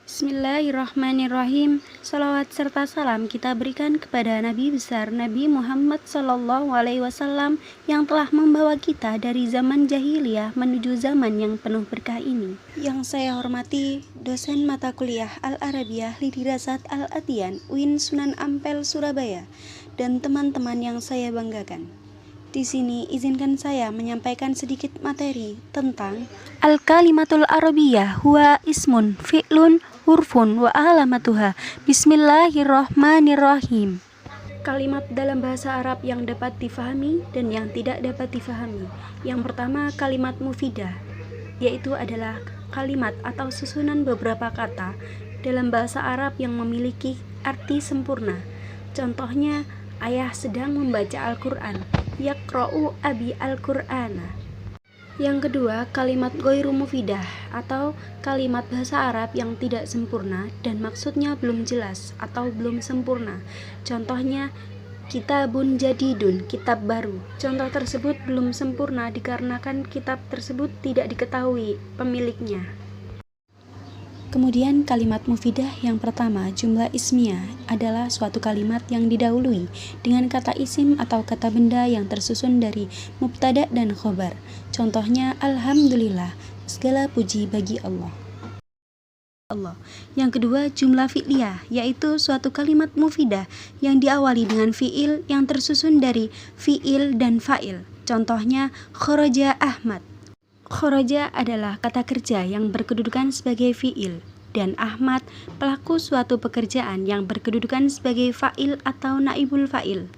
Bismillahirrahmanirrahim. Salawat serta salam kita berikan kepada Nabi besar Nabi Muhammad SAW yang telah membawa kita dari zaman jahiliyah menuju zaman yang penuh berkah ini. Yang saya hormati dosen mata kuliah Al-Arabiyah Lidirasat Al-Atiyan UIN Sunan Ampel Surabaya dan teman-teman yang saya banggakan. Di sini izinkan saya menyampaikan sedikit materi tentang Al-Kalimatul Arabiyah huwa ismun fi'lun hurfun wa alamatuha. Bismillahirrahmanirrahim. Kalimat dalam bahasa Arab yang dapat difahami dan yang tidak dapat difahami. Yang pertama, kalimat mufidah, yaitu adalah kalimat atau susunan beberapa kata dalam bahasa Arab yang memiliki arti sempurna. Contohnya, ayah sedang membaca Al-Quran, yaqra'u abi Al-Qur'ana. Yang kedua, kalimat ghairu mufidah atau kalimat bahasa Arab yang tidak sempurna dan maksudnya belum jelas atau belum sempurna. Contohnya, kitabun jadidun, kitab baru. Contoh tersebut belum sempurna dikarenakan kitab tersebut tidak diketahui pemiliknya. Kemudian kalimat mufidah yang pertama, jumlah ismiyah, adalah suatu kalimat yang didahului dengan kata isim atau kata benda yang tersusun dari mubtada dan khobar. Contohnya, alhamdulillah, segala puji bagi Allah. Yang kedua, jumlah fi'liyah, yaitu suatu kalimat mufidah yang diawali dengan fi'il yang tersusun dari fi'il dan fa'il. Contohnya, kharaja Ahmad. Kharaja adalah kata kerja yang berkedudukan sebagai fi'il, dan Ahmad pelaku suatu pekerjaan yang berkedudukan sebagai fa'il atau naibul fa'il.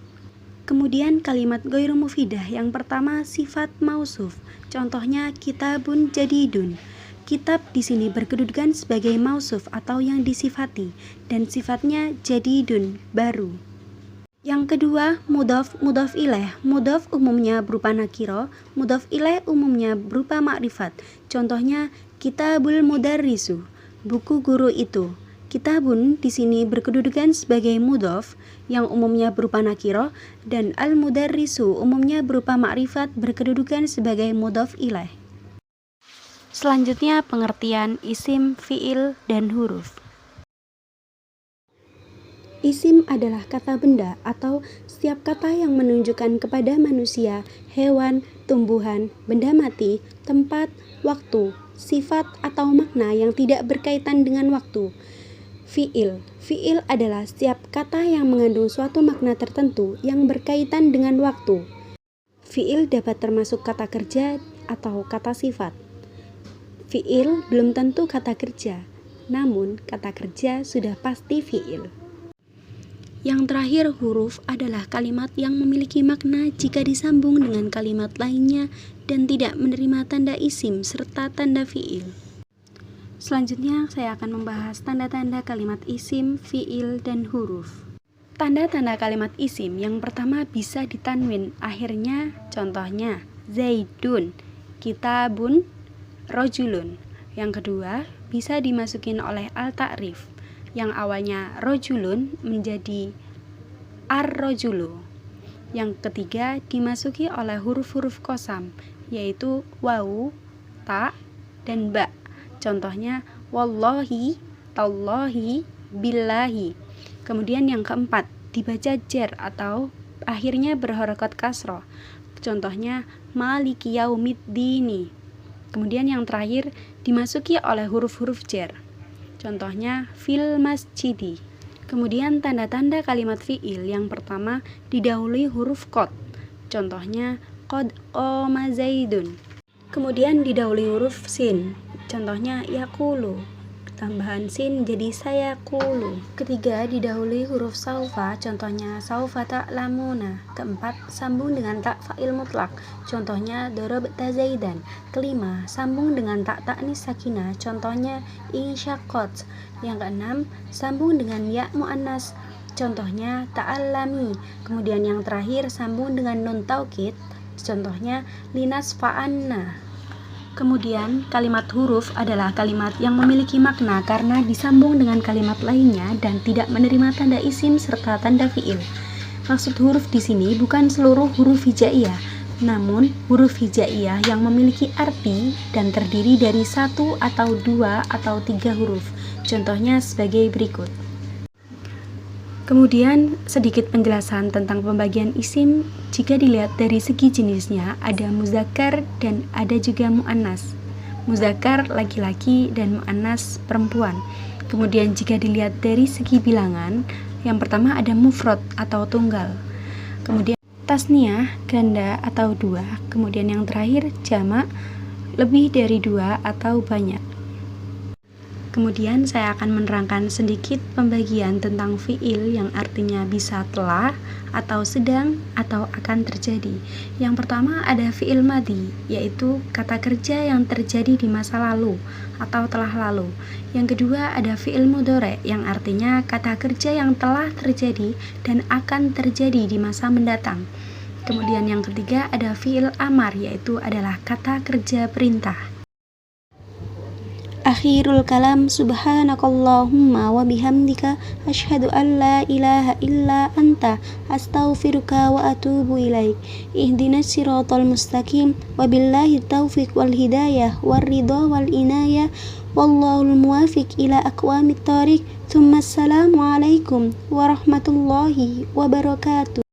Kemudian kalimat ghairu mufidah yang pertama sifat mausuf. Contohnya kitabun jadidun. Kitab di sini berkedudukan sebagai mausuf atau yang disifati, dan sifatnya jadidun, baru. Yang kedua, mudhaf ilaih. Mudhaf umumnya berupa nakiro, mudhaf ilaih umumnya berupa makrifat. Contohnya, kitabul mudarrisu, buku guru itu. Kitabun di sini berkedudukan sebagai mudhaf yang umumnya berupa nakiro, dan al-mudarrisu umumnya berupa makrifat berkedudukan sebagai mudhaf ilaih. Selanjutnya, pengertian isim, fi'il, dan huruf. Isim adalah kata benda atau setiap kata yang menunjukkan kepada manusia, hewan, tumbuhan, benda mati, tempat, waktu, sifat atau makna yang tidak berkaitan dengan waktu. Fi'il. Fi'il adalah setiap kata yang mengandung suatu makna tertentu yang berkaitan dengan waktu. Fi'il dapat termasuk kata kerja atau kata sifat. Fi'il belum tentu kata kerja, namun kata kerja sudah pasti fi'il. Yang terakhir, huruf adalah kalimat yang memiliki makna jika disambung dengan kalimat lainnya dan tidak menerima tanda isim serta tanda fi'il. Selanjutnya, saya akan membahas tanda-tanda kalimat isim, fi'il, dan huruf. Tanda-tanda kalimat isim yang pertama bisa ditanwin akhirnya, contohnya zaidun, kitabun, rojulun. Yang kedua, bisa dimasukin oleh al-ta'rif yang awalnya rojulun menjadi ar-rojulu. Yang ketiga, dimasuki oleh huruf-huruf qasam, yaitu wawu, ta, dan ba. Contohnya wallahi, tallahi, billahi. Kemudian yang keempat, dibaca jar atau akhirnya berharokat kasroh. Contohnya maliki yaumiddini. Kemudian yang terakhir, dimasuki oleh huruf-huruf jar. Contohnya fil masjidi. Kemudian tanda-tanda kalimat fi'il yang pertama didahului huruf qad. Contohnya qad qama zaidun. Kemudian didahului huruf sin. Contohnya yaqulu. Tambahan sin jadi sayaqulu. Ketiga, didahului huruf saufa. Contohnya saufa ta'lamuna. Keempat, sambung dengan tak fa'il mutlak. Contohnya darabta zaidan. Kelima, sambung dengan tak ta'nis sakinah. Contohnya insyaqqat. Yang keenam, sambung dengan ya muannas. Contohnya ta'allami. Kemudian yang terakhir, sambung dengan nun taukid. Contohnya linasfa'anna. Kemudian, kalimat huruf adalah kalimat yang memiliki makna karena disambung dengan kalimat lainnya dan tidak menerima tanda isim serta tanda fi'il. Maksud huruf di sini bukan seluruh huruf hijaiyah, namun huruf hijaiyah yang memiliki arti dan terdiri dari 1 atau 2 atau 3 huruf. Contohnya sebagai berikut. Kemudian sedikit penjelasan tentang pembagian isim. Jika dilihat dari segi jenisnya, ada muzakkar dan ada juga muannas. Muzakkar laki-laki dan muannas perempuan. Kemudian jika dilihat dari segi bilangan, yang pertama ada mufrad atau tunggal. Kemudian tasniyah, ganda atau 2. Kemudian yang terakhir jamak, lebih dari 2 atau banyak. Kemudian saya akan menerangkan sedikit pembagian tentang fiil yang artinya bisa telah, atau sedang, atau akan terjadi. Yang pertama ada fiil madhi, yaitu kata kerja yang terjadi di masa lalu atau telah lalu. Yang kedua ada fiil mudhari, yang artinya kata kerja yang telah terjadi dan akan terjadi di masa mendatang. Kemudian yang ketiga ada fiil amar, yaitu adalah kata kerja perintah. Akhirul kalam, subhanakallahumma wa bihamdika asyhadu an la ilaha illa anta astaghfiruka wa atubu ilaik. Ihdinas siratal mustaqim, wabillahi taufiq wal hidayah war ridha wal inayah, wallahul muwafiq ila aqwamit thoriq. Tsumma assalamu alaikum warahmatullahi wabarakatuh.